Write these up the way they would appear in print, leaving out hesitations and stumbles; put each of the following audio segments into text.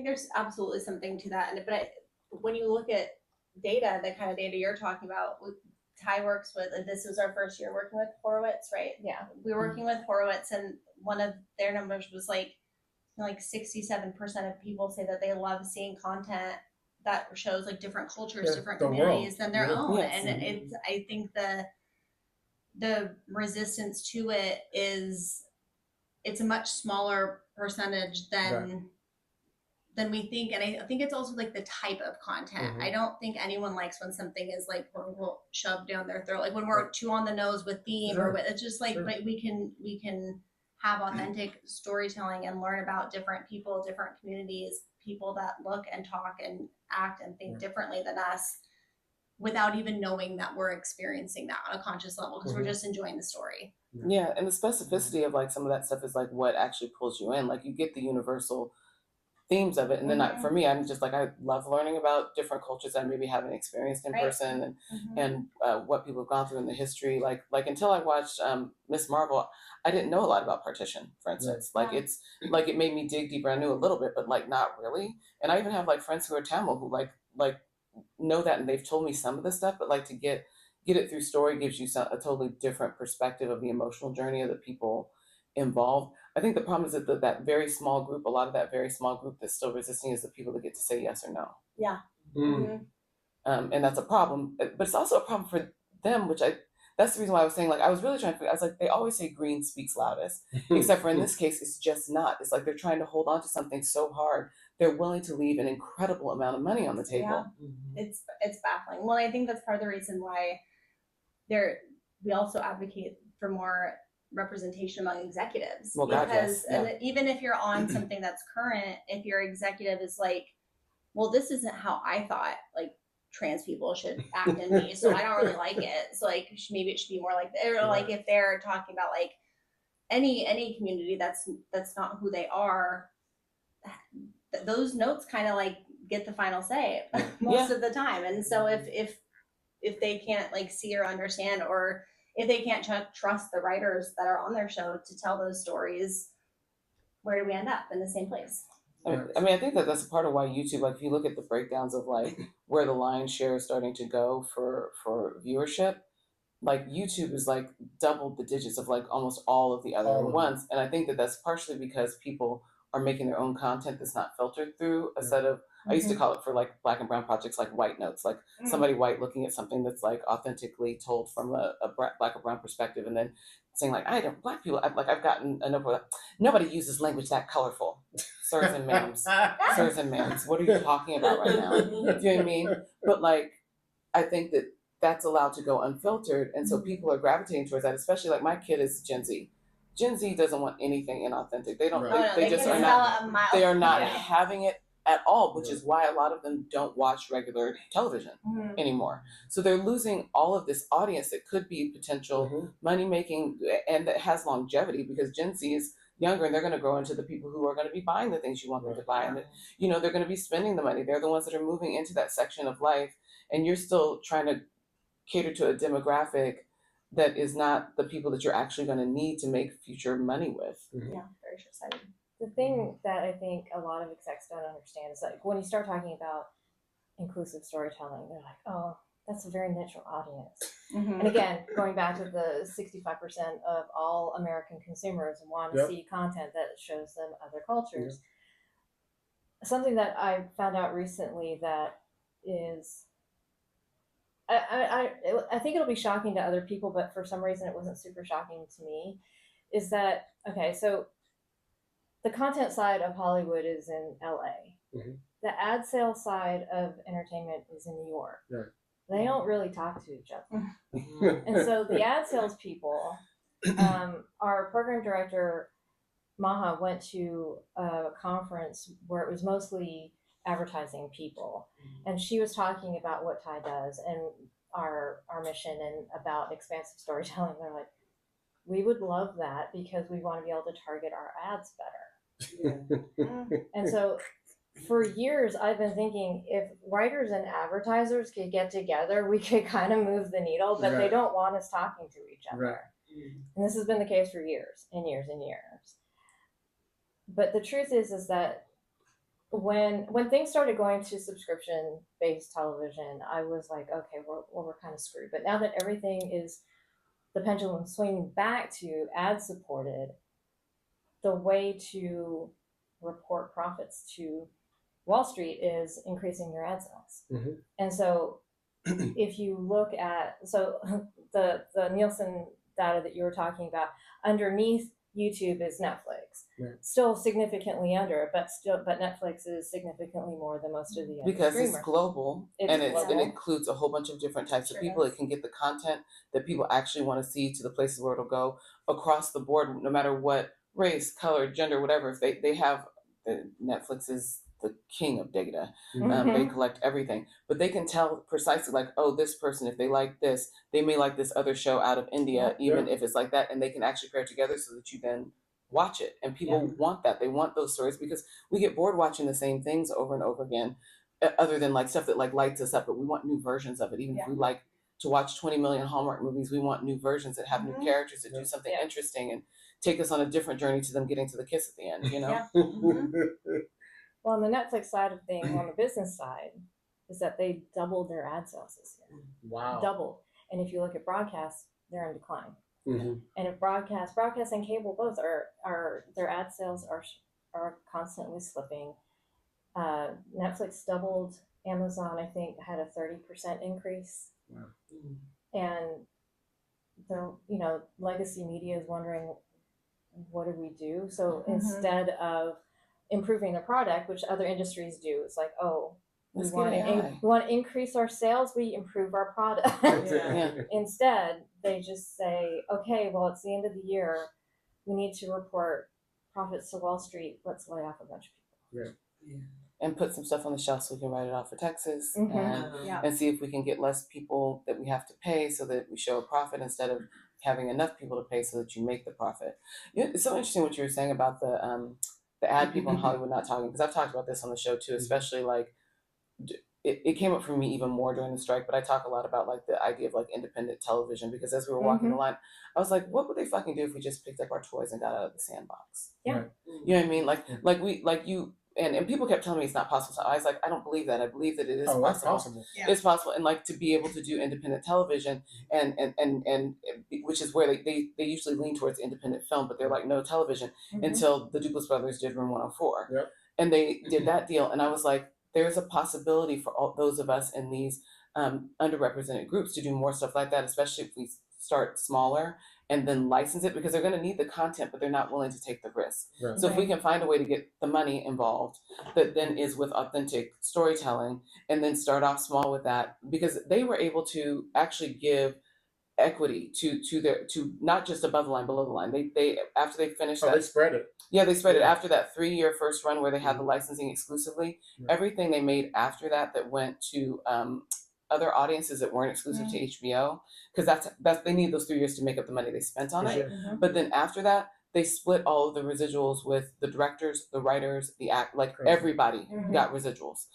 think there's absolutely something to that. When you look at data, the kind of data you're talking about, Ty works with, and this was our first year working with HOROWITZ, right? Yeah. We were working with HOROWITZ, and one of their numbers was like 67% of people say that they love seeing content that shows like different cultures, different communities than their own. Yes. And I think the resistance to it is, it's a much smaller percentage than we think. And I think it's also like the type of content. I don't think anyone likes when something is like quote unquote shoved down their throat, like when we're too on the nose with theme or with, it's just like we can have authentic storytelling and learn about different people, different communities, people that look and talk and act and think differently than us, without even knowing that we're experiencing that on a conscious level, because we're just enjoying the story. Yeah, and the specificity of like some of that stuff is like what actually pulls you in. Like you get the universal themes of it, and then for me, I'm just like, I love learning about different cultures I maybe haven't experienced in person, and what people have gone through in the history. Like until I watched Miss Marvel, I didn't know a lot about partition, for instance. Like it's like it made me dig deeper. I knew a little bit, but like not really. And I even have like friends who are Tamil who like know that, and they've told me some of the stuff, but like to get it through story gives you a totally different perspective of the emotional journey of the people involved. I think the problem is that that very small group, a lot of that very small group that's still resisting is the people that get to say yes or no. Yeah. And that's a problem, but it's also a problem for them, that's the reason why I was saying, like, I was really trying to figure, I was like, they always say green speaks loudest, except for in this case, it's just not. It's like they're trying to hold on to something so hard, they're willing to leave an incredible amount of money on the table. Yeah. It's baffling. Well, I think that's part of the reason why we also advocate for more representation among executives. Well, because and even if you're on something that's current, if your executive is like, well, this isn't how I thought like trans people should act in me, so I don't really like it. So like maybe it should be more like that. Or like if they're talking about like any community that's not who they are, those notes kind of like get the final say most of the time. And so if they can't like see or understand, or if they can't trust the writers that are on their show to tell those stories, where do we end up? In the same place. I mean, I think that's a part of why YouTube, like if you look at the breakdowns of like where the lion's share is starting to go for viewership, like YouTube is like doubled the digits of like almost all of the other ones. And I think that's partially because people are making their own content that's not filtered through a set of, I used to call it for like Black and brown projects, like white notes, like somebody white looking at something that's like authentically told from a Black or brown perspective, and then saying like, Black people, I've gotten enough of that. Nobody uses language that colorful. Sirs and ma'ams, sirs and ma'ams, what are you talking about right now? Do you know what I mean? But like, I think that's allowed to go unfiltered, and so people are gravitating towards that. Especially like my kid is Gen Z. Gen Z doesn't want anything inauthentic. They don't. They just are not. They are not having it at all, which is why a lot of them don't watch regular television anymore. So they're losing all of this audience that could be potential money making, and that has longevity, because Gen Z is younger and they're going to grow into the people who are going to be buying the things you want them to buy, and they're going to be spending the money. They're the ones that are moving into that section of life, and you're still trying to cater to a demographic that is not the people that you're actually going to need to make future money with. Yeah, very short-sighted. The thing that I think a lot of execs don't understand is like when you start talking about inclusive storytelling, they're like, oh, that's a very niche audience. And again, going back to the 65% of all American consumers want to see content that shows them other cultures. Something that I found out recently that is, I think it'll be shocking to other people, but for some reason it wasn't super shocking to me, is that, okay, so the content side of Hollywood is in LA. The ad sales side of entertainment is in New York. They don't really talk to each other. And so the ad sales people, our program director, Maha, went to a conference where it was mostly advertising people. And she was talking about what TIE does and our mission and about expansive storytelling. They're like, we would love that because we want to be able to target our ads better. And so for years, I've been thinking if writers and advertisers could get together, we could kind of move the needle, but they don't want us talking to each other. And this has been the case for years and years and years. But the truth is that when things started going to subscription based television, I was like, okay, we're kind of screwed. But now that everything is the pendulum swinging back to ad supported, the way to report profits to Wall Street is increasing your ad sales. Mm-hmm. And so if you look at the Nielsen data that you were talking about, underneath YouTube is Netflix. Right. Still significantly under, but Netflix is significantly more than most of the other because streamers. it's global It's and global. it includes a whole bunch of different types of people. It can get the content that people actually want to see to the places where it'll go across the board, no matter what race, color, gender, whatever. If they have Netflix is the king of data. They collect everything, but they can tell precisely like, oh, this person, if they like this, they may like this other show out of India, even if it's like that, and they can actually pair it together so that you then watch it. And people want that. They want those stories because we get bored watching the same things over and over again, other than like stuff that like lights us up, but we want new versions of it. Even if we like to watch 20 million Hallmark movies, we want new versions that have new characters that do something interesting and take us on a different journey to them getting to the kiss at the end, you know? Well, on the Netflix side of things, on the business side, is that they doubled their ad sales this year. Wow. Doubled. And if you look at broadcast, they're in decline. Mm-hmm. And if broadcast and cable both are their ad sales are constantly slipping. Netflix doubled. Amazon, I think, had a 30% increase. Wow. And the legacy media is wondering, what do we do? So instead of improving the product, which other industries do, it's like, oh, we want to increase our sales, we improve our product. Instead, they just say, okay, well, it's the end of the year, we need to report profits to Wall Street, let's lay off a bunch of people. And put some stuff on the shelf so we can write it off for taxes and see if we can get less people that we have to pay so that we show a profit instead of having enough people to pay so that you make the profit. It's so interesting what you were saying about the ad people in Hollywood not talking, because I've talked about this on the show too, especially like it came up for me even more during the strike, but I talk a lot about like the idea of like independent television, because as we were walking the line, I was like, what would they fucking do if we just picked up our toys and got out of the sandbox? Yeah. You know what I mean? Like you and people kept telling me it's not possible. So I was like, I don't believe that. I believe that it is possible. Yeah. It's possible. And like to be able to do independent television and which is where they usually lean towards independent film, but they're like, no television until the Duplass brothers did Room 104. Yep. And they did that deal. And I was like, there's a possibility for all those of us in these underrepresented groups to do more stuff like that, especially if we start smaller and then license it, because they're going to need the content, but they're not willing to take the risk. Right. So if we can find a way to get the money involved that then is with authentic storytelling, and then start off small with that, because they were able to actually give equity to not just above the line, below the line. They after they finished they spread it. Yeah, they spread it after that 3-year first run where they had the licensing exclusively. Everything they made after that went to other audiences that weren't exclusive to HBO, because that's they need those 3 years to make up the money they spent on it. But then after that, they split all of the residuals with the directors, the writers, the everybody got residuals.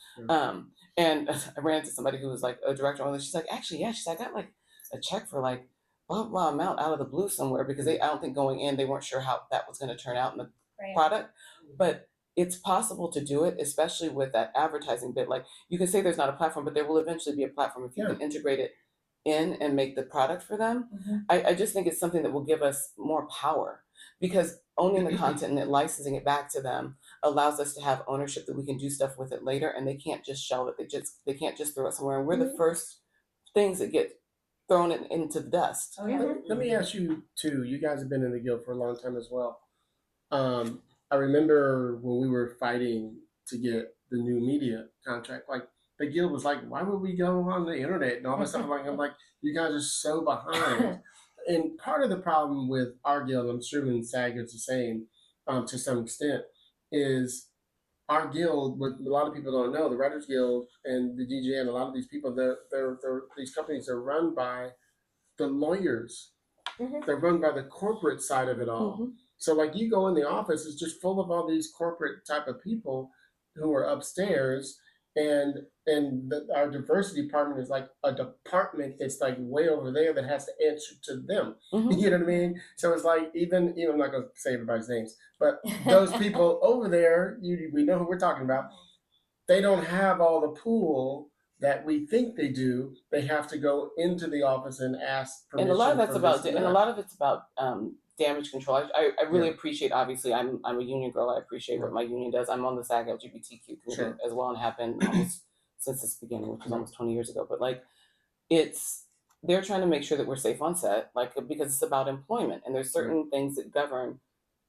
And I ran into somebody who was like a director, and she's like, actually, yeah, she's like, I got like a check for like blah blah amount out of the blue somewhere, because I don't think going in they weren't sure how that was going to turn out in the product. But it's possible to do it, especially with that advertising bit. Like you can say there's not a platform, but there will eventually be a platform if you can integrate it in and make the product for them. I just think it's something that will give us more power, because owning the content and it licensing it back to them allows us to have ownership, that we can do stuff with it later, and they can't just shelve it. They can't just throw it somewhere. And we're the first things that get thrown into the dust. Let me ask you too. You guys have been in the guild for a long time as well. I remember when we were fighting to get the new media contract, like the guild was like, why would we go on the internet and all that stuff? I'm like, you guys are so behind. And part of the problem with our guild, I'm sure in SAG it's the same to some extent, is our guild, what a lot of people don't know, the Writers Guild and the DJ and a lot of these people, these companies are run by the lawyers. They're run by the corporate side of it all. So like you go in the office, it's just full of all these corporate type of people who are upstairs, our diversity department is like a department that's like way over there that has to answer to them. Mm-hmm. You know what I mean? So it's like even I'm not gonna say everybody's names, but those people over there, we know who we're talking about. They don't have all the pool that we think they do. They have to go into the office and ask permission. And a lot of that's about, and a lot of it's about damage control. I really appreciate. Obviously, I'm a union girl. I appreciate what my union does. I'm on the SAG LGBTQ committee as well, and have been almost since its beginning, which was almost 20 years ago. But like, they're trying to make sure that we're safe on set, like because it's about employment, and there's certain things that govern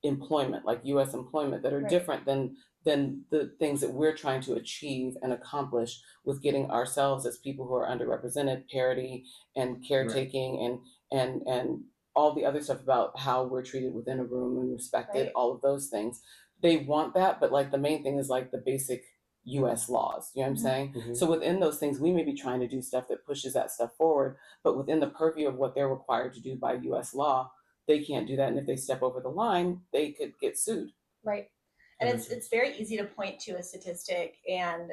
employment, like U.S. employment, that are different than the things that we're trying to achieve and accomplish with getting ourselves as people who are underrepresented, parity and caretaking and all the other stuff about how we're treated within a room and respected, all of those things. They want that, but like the main thing is like the basic US laws, you know what I'm saying? Mm-hmm. So within those things, we may be trying to do stuff that pushes that stuff forward, but within the purview of what they're required to do by US law, they can't do that. And if they step over the line, they could get sued. Right. And it's very easy to point to a statistic and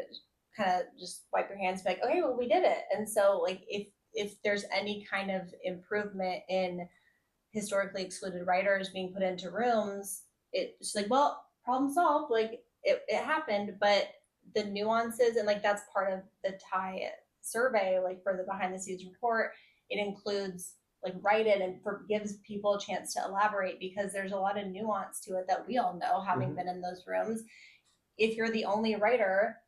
kind of just wipe your hands and be like, okay, well, we did it. And so like if there's any kind of improvement in historically excluded writers being put into rooms, it's like, well, problem solved. Like it happened, but the nuances and like that's part of the TIE survey, like for the behind the scenes report, it includes like write it and gives people a chance to elaborate because there's a lot of nuance to it that we all know having been in those rooms. If you're the only writer,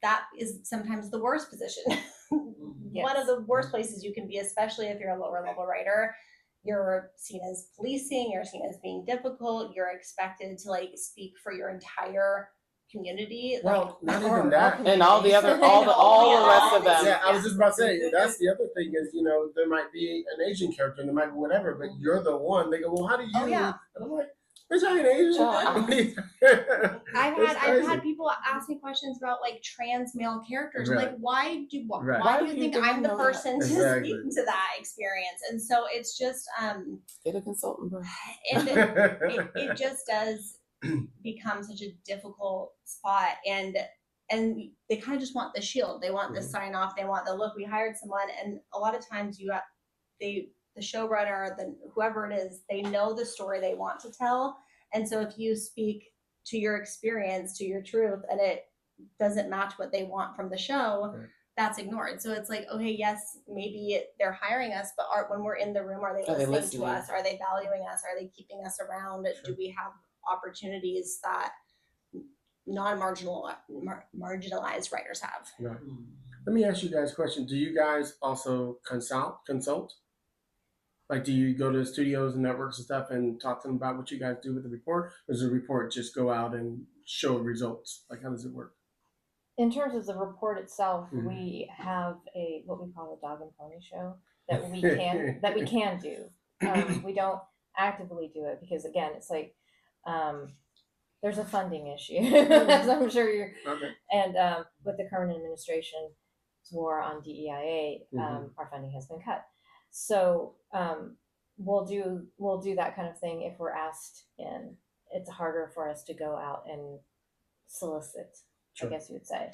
that is sometimes the worst position. One of the worst places you can be, especially if you're a lower level writer. You're seen as policing, you're seen as being difficult, you're expected to like speak for your entire community. Well, not even that. And all the other, all the rest of them. Yeah, I was just about to say, that's the other thing is, you know, there might be an Asian character and there might be whatever, but you're the one. They go, well, how do you? Oh, yeah. And I'm like, bitch, I ain't Asian. I've had people ask me questions about like trans male characters. Right. Like, why do you think think I'm the person to exactly. speak to that experience? And so it's just get a consultant, bro. And it just does become such a difficult spot, and they kind of just want the shield. They want the sign off. They want the look. We hired someone, and a lot of times the showrunner, whoever it is, they know the story they want to tell, and so if you speak to your experience, to your truth, and it doesn't match what they want from the show, that's ignored. So it's like, okay, yes, maybe they're hiring us, but when we're in the room, are they listening to us? Are they valuing us? Are they keeping us around? Do we have opportunities that marginalized writers have? Right. Let me ask you guys a question. Do you guys also consult? Like, do you go to the studios and networks and stuff and talk to them about what you guys do with the report? Or does the report just go out and show results? Like, how does it work? In terms of the report itself, we have what we call a dog and pony show that we can do. We don't actively do it because again, it's like there's a funding issue, as I'm sure you're. Okay. And with the current administration's war on DEIA, our funding has been cut. So we'll do that kind of thing if we're asked in. It's harder for us to go out and solicit. Sure. I guess you would say.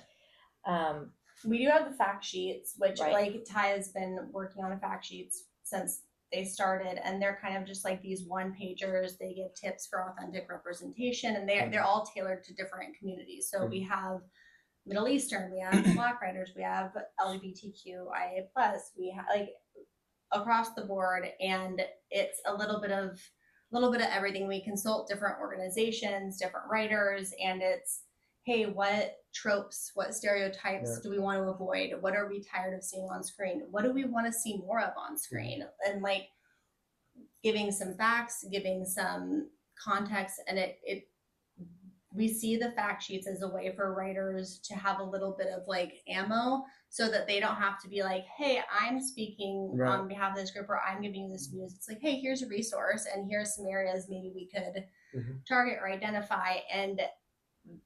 We do have the fact sheets, which like Ty has been working on the fact sheets since they started, and they're kind of just like these one pagers. They give tips for authentic representation, and they're all tailored to different communities. So we have Middle Eastern, we have Black writers, we have LGBTQIA+, we have like across the board, and it's a little bit of everything. We consult different organizations, different writers, and it's, hey, what tropes, what stereotypes do we want to avoid? What are we tired of seeing on screen? What do we want to see more of on screen? And like giving some facts, giving some context, and we see the fact sheets as a way for writers to have a little bit of like ammo so that they don't have to be like, hey, I'm speaking on behalf of this group, or I'm giving you this news. It's like, hey, here's a resource, and here's some areas maybe we could target or identify. And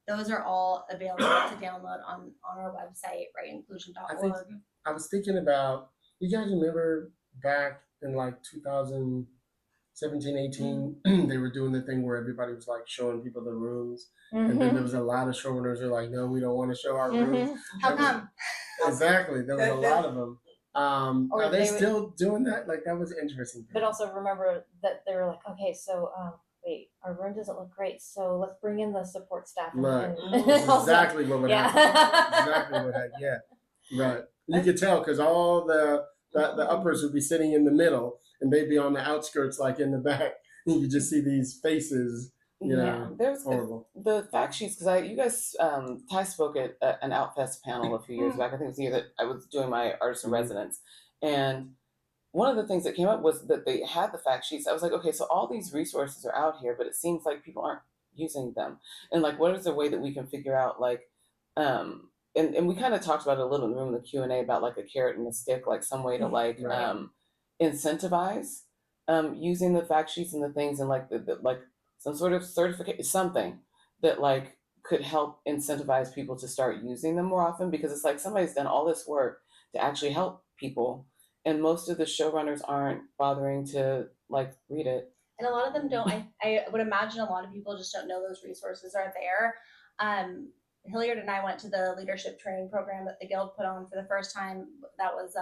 those are all available to download on our website, rightinclusion.org. I was thinking about, you guys remember back in like 2000, 17, 18, they were doing the thing where everybody was like showing people the rooms. And then there was a lot of showrunners who were like, no, we don't want to show our rooms. How come? Exactly. There was a lot of them. Or Are they they would- still doing that? Like, that was interesting. But also remember that they were like, okay, so wait, our room doesn't look great, so let's bring in the support staff. Right. And That's also- exactly what would Yeah. happen. Exactly what happened. Yeah. Right. You could tell because all the uppers would be sitting in the middle and they'd be on the outskirts, like in the back. And you just see these faces, you know, there's horrible. the fact sheets because you guys Ty spoke at an Outfest panel a few years back. I think it was the year that I was doing my artist in residence, and one of the things that came up was that they had the fact sheets. I was like, okay, so all these resources are out here, but it seems like people aren't using them. And like, what is the way that we can figure out like, and we kind of talked about it a little in the room in the Q&A about like a carrot and a stick, like some way to like Right. incentivize using the fact sheets and the things and like the like some sort of certificate, something that like could help incentivize people to start using them more often, because it's like somebody's done all this work to actually help people and most of the showrunners aren't bothering to like read it. And a lot of them don't. I would imagine a lot of people just don't know those resources are there. Hilliard and I went to the leadership training program that the Guild put on for the first time. That was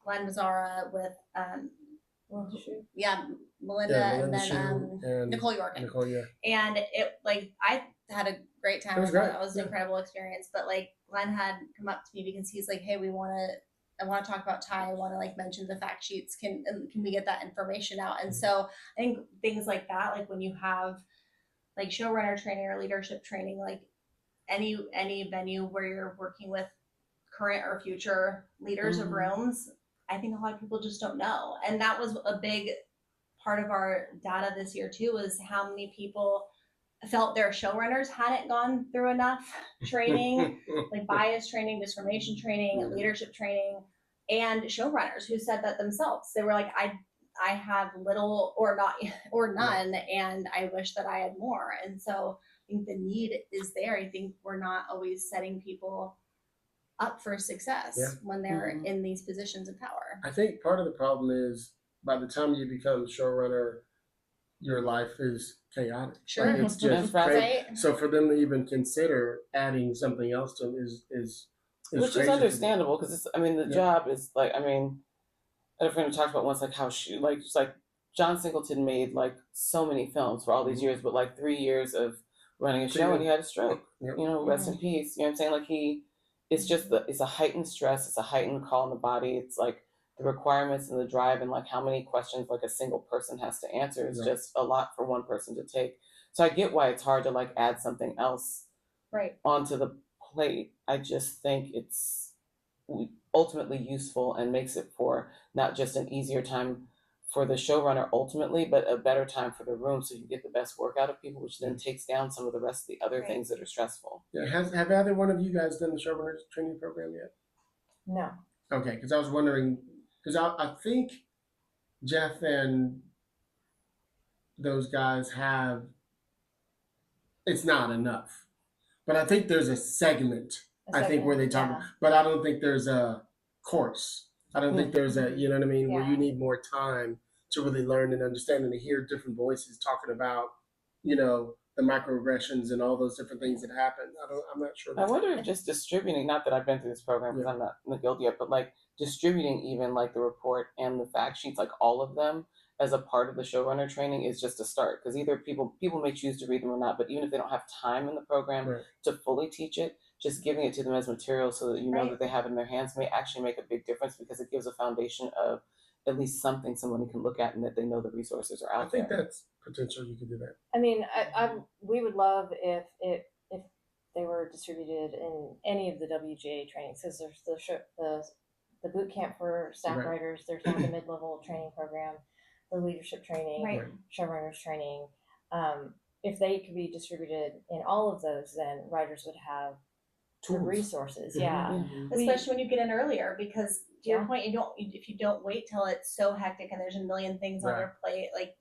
Glenn Mazzara with Melinda, and then and Nicole Yorkin. Nicole, yeah. And it like I had a great time. It was with great. It was an incredible experience. But like Glenn had come up to me because he's like, hey, I want to talk about Ty. I want to like mention the fact sheets. Can we get that information out? And so I think things like that, like when you have like showrunner training or leadership training, like any venue where you're working with current or future leaders of rooms, I think a lot of people just don't know. And that was a big part of our data this year too, was how many people felt their showrunners hadn't gone through enough training, like bias training, discrimination training, leadership training, and showrunners who said that themselves. They were like, I have little or not or none, and I wish that I had more. And so I think the need is there. I think we're not always setting people up for success when they're in these positions of power. I think part of the problem is by the time you become showrunner, your life is chaotic. Sure. Like, it's just Right. crazy. So for them to even consider adding something else to them is Which crazy is understandable because it's, I mean, the Yeah. job is like, I mean, I had a friend who talked about once, like how she, like, just like John Singleton made like so many films for all these years, but like 3 years of running a show and he had a stroke, Yep. you know, rest in peace. You know what I'm saying? Like it's just it's a heightened stress. It's a heightened call in the body. It's like the requirements and the drive and like how many questions like a single person has to answer is Right. just a lot for one person to take. So I get why it's hard to like add something else onto the plate. I just think it's ultimately useful and makes it for not just an easier time for the showrunner ultimately, but a better time for the room so you get the best work out of people, which then takes down some of the rest of the other things that are stressful. Yeah. Have either one of you guys done the showrunners training program yet? No. Okay, because I was wondering, because I think Jeff and those guys have, it's not enough. But I think there's a segment, I think, where they talk, but I don't think there's a course. I don't think there's a, you know what I mean, where you need more time to really learn and understand and to hear different voices talking about, you know, the microaggressions and all those different things that happen. I'm not sure. I wonder if just distributing, not that I've been through this program because I'm not in the Guild yet, but like distributing even like the report and the fact sheets, like all of them as a part of the showrunner training is just a start. Because either people may choose to read them or not, but even if they don't have time in the program to fully teach it, just giving it to them as material so that you know that they have it in their hands may actually make a big difference because it gives a foundation of at least something somebody can look at and that they know the resources are out there. I think that's potential. You could do that. I mean, we would love if they were distributed in any of the WGA trainings, because there's the boot camp for staff writers, there's now the mid-level training program, the leadership training, showrunners training. If they could be distributed in all of those, then writers would have the resources. Especially when you get in earlier, because to your point, if you don't wait till it's so hectic and there's a million things on their plate, like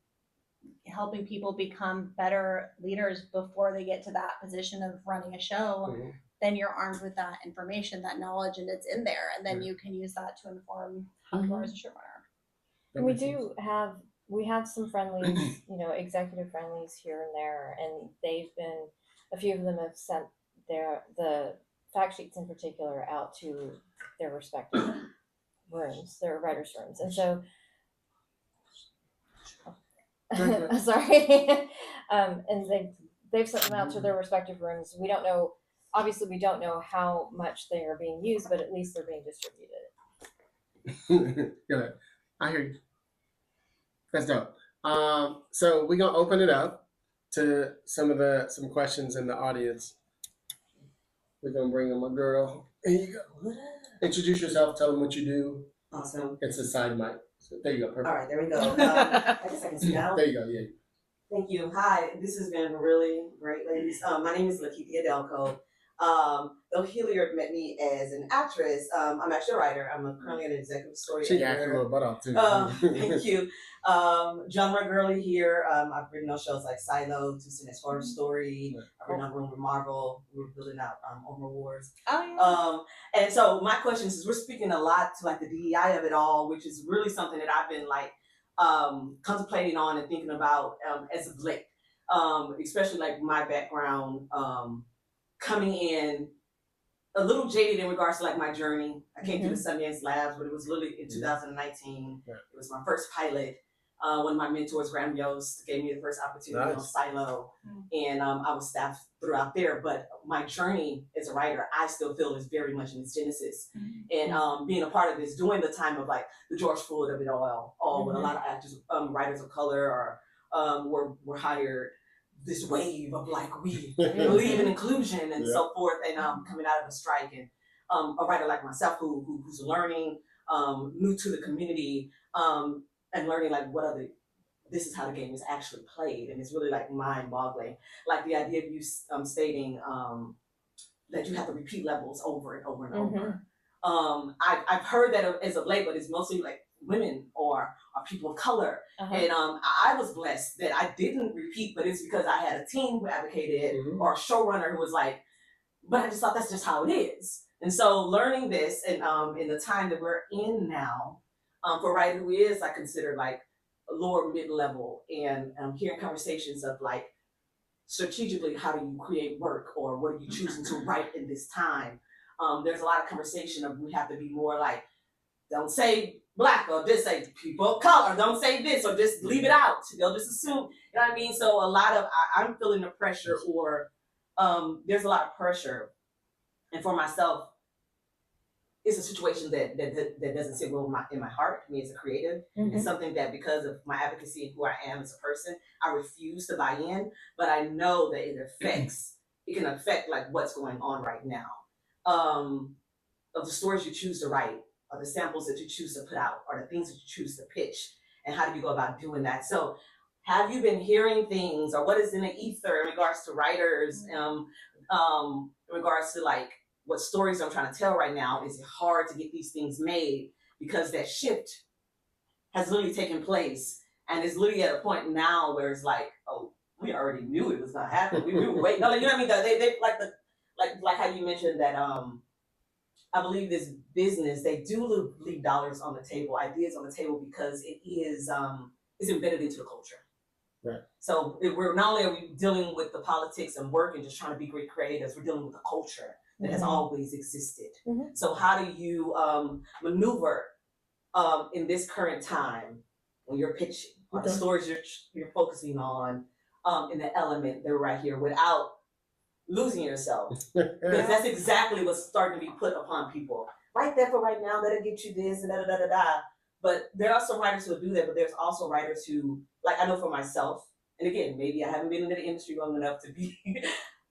helping people become better leaders before they get to that position of running a show, then you're armed with that information, that knowledge, and it's in there, and then you can use that to inform how you are as a showrunner. And we do have we have some friendlies, executive friendlies here and there, and a few of them have sent the fact sheets in particular out to their respective rooms, their writers' rooms, and so. Sorry, and they've sent them out to their respective rooms. We don't know. Obviously, we don't know how much they are being used, but at least they're being distributed. Yeah, I hear you. That's dope. So we're gonna open it up to some questions in the audience. We're gonna bring them a girl. Here you go. Introduce yourself. Tell them what you do. Awesome. It's a side mic. So there you go. Perfect. All right, there we go. I guess I can see now. There you go. Yeah. Thank you. Hi, this has been really great, ladies. My name is Lakithia Delco. Though Hilliard met me as an actress, I'm actually a writer. I'm currently an executive story She got editor. a little butt off too. Thank you. Genre girly here. I've written on shows like Silo, Two Sentence Horror Story. I've written on Room with Marvel. We're building out Armor Wars. Oh, yeah. And so my question is, we're speaking a lot to like the DEI of it all, which is really something that I've been like contemplating on and thinking about as of late. Especially like my background coming in a little jaded in regards to like my journey. I came through the Sundance Labs, but it was literally in 2019. Yeah. It was my first pilot. One of my mentors, Graham Yost, gave me the first opportunity on Silo, and I was staffed throughout there. But my journey as a writer, I still feel is very much in its genesis. And being a part of this, during the time of like the George Floyd of it all when a lot of actors, writers of color were hired. This wave of like, we believe in inclusion and so forth, and coming out of a strike, and a writer like myself who's learning, new to the community, and learning like this is how the game is actually played, and it's really like mind-boggling. Like the idea of you stating that you have to repeat levels over and over and over. I've heard that as of late, but it's mostly like women or people of color. And I was blessed that I didn't repeat, but it's because I had a team who advocated or a showrunner who was like, but I just thought that's just how it is. And so learning this and in the time that we're in now, for a writer who is, I consider like lower mid-level, and hearing conversations of like, strategically, how do you create work, or what are you choosing to write in this time? There's a lot of conversation of we have to be more like, don't say Black, or just say people of color, don't say this, or just leave it out. They'll just assume, you know what I mean? So a lot of, I'm feeling the pressure, or there's a lot of pressure. And for myself, it's a situation that doesn't sit well in my heart, me as a creative. It's something that, because of my advocacy and who I am as a person, I refuse to buy in, but I know that it can affect like what's going on right now. Of the stories you choose to write, or the samples that you choose to put out, or the things that you choose to pitch, and how do you go about doing that? So have you been hearing things, or what is in the ether in regards to writers, in regards to like what stories I'm trying to tell right now? Is it hard to get these things made because that shift has literally taken place, and it's literally at a point now where it's like, oh, we already knew it was gonna happen. We were waiting. No, you know what I mean? They like how you mentioned that I believe this business, they do leave dollars on the table, ideas on the table, because it is it's embedded into the culture. Right. So we're not only are we dealing with the politics and work and just trying to be great creators, we're dealing with the culture that has always existed. So how do you maneuver in this current time when you're pitching, or the stories you're focusing on in the element that are right here, without losing yourself? Because that's exactly what's starting to be put upon people. Write that for right now, that'll get you this, and da-da-da-da-da. But there are some writers who do that, but there's also writers who, like I know for myself, and again, maybe I haven't been in the industry long enough to be,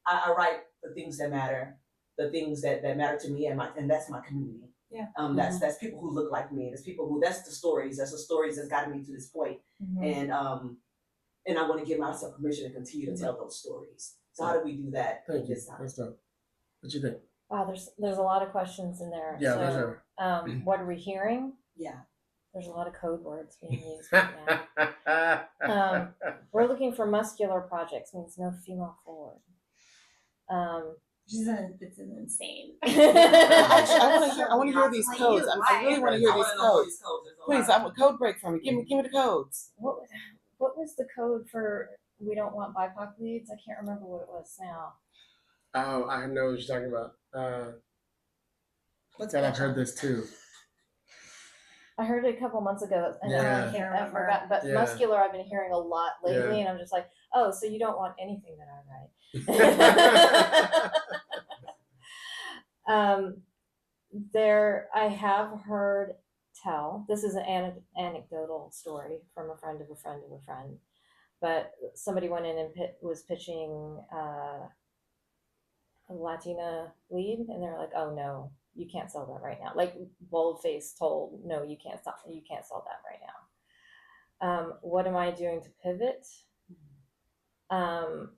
I write the things that matter, the things that matter to me, and that's my community. Yeah. That's people who look like me. That's people who, that's the stories that's gotten me to this point. And I want to give myself permission to continue to tell those stories. So how do we do that? Thank you. That's dope. What you think? Wow, there's a lot of questions in there. Yeah, so, there's what are we hearing? Yeah. There's a lot of code words being used right now. We're looking for muscular projects, means no female forward. It's insane. Actually, I want to hear these codes. I really want to hear these codes. Please, I'm a code break from me. Give me the codes. What was the code for we don't want BIPOC leads? I can't remember what it was now. Oh, I know what you're talking about. I've heard this too. I heard it a couple months ago, and Yeah. I forgot. But Yeah. muscular, I've been hearing a lot lately, Yeah. and I'm just like, oh, so you don't want anything that I write. I have heard tell. This is an anecdotal story from a friend of a friend of a friend, but somebody went in and was pitching a Latina lead, and they're like, "Oh no, you can't sell that right now." Like boldface told, "No, you can't sell that right now." What am I doing to pivot? Well,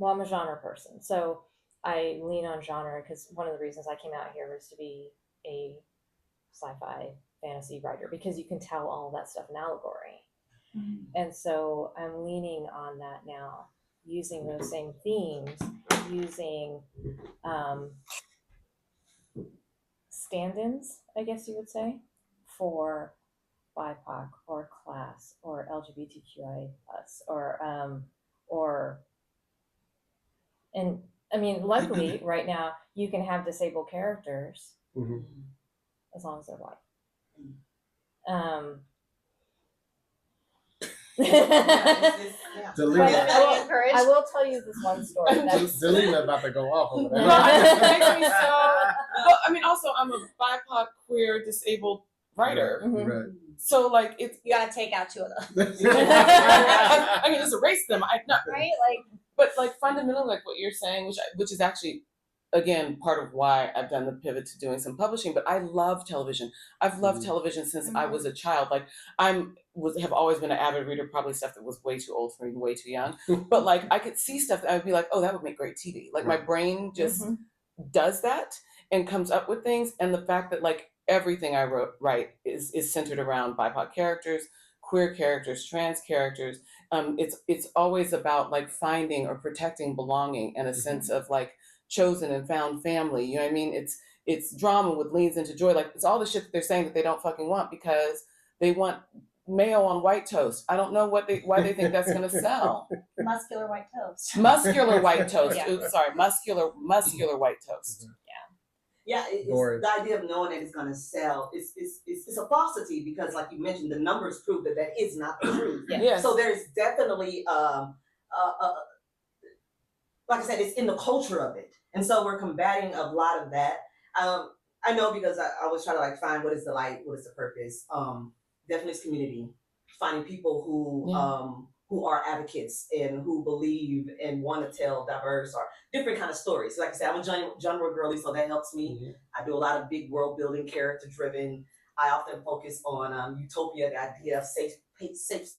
I'm a genre person, so I lean on genre because one of the reasons I came out here was to be a sci-fi fantasy writer, because you can tell all that stuff in allegory. Mm-hmm. And so I'm leaning on that now, using those same themes, using stand-ins, I guess you would say, for BIPOC or class or LGBTQI+, and I mean, luckily right now you can have disabled characters as long as they're white. I will tell you this one story. Dalila about to go off over No, that. it makes me so. Well, I mean, also, I'm a BIPOC, queer, disabled writer. Mm-hmm. Right. So, like, it's. You gotta take out two of those. I mean, just erase them. Right? Like, but like fundamentally, like what you're saying, which is actually, again, part of why I've done the pivot to doing some publishing. But I love television. I've loved television since I was a child. Like have always been an avid reader, probably stuff that was way too old for me, way too young. But like I could see stuff that I would be like, oh, that would make great TV. Like my brain just does that and comes up with things. And the fact that like everything I write is centered around BIPOC characters, queer characters, trans characters. It's always about like finding or protecting belonging and a sense of like chosen and found family. You know what I mean? It's drama with leans into joy. Like it's all the shit that they're saying that they don't fucking want because they want mayo on white toast. I don't know why they think that's gonna sell. muscular white toast. Muscular white toast. Yeah. Oops, sorry, muscular white toast. Yeah, it's the idea of knowing that it's going to sell. It's a falsity because, like you mentioned, the numbers prove that is not the truth. Yes. So there's definitely, like I said, it's in the culture of it, and so we're combating a lot of that. I know because I always try to like find what is the light, what is the purpose. Definitely it's community, finding people who are advocates and who believe and want to tell diverse or different kind of stories. Like I said, I'm a genre girly, so that helps me. I do a lot of big world building, character driven. I often focus on utopia, the idea of safe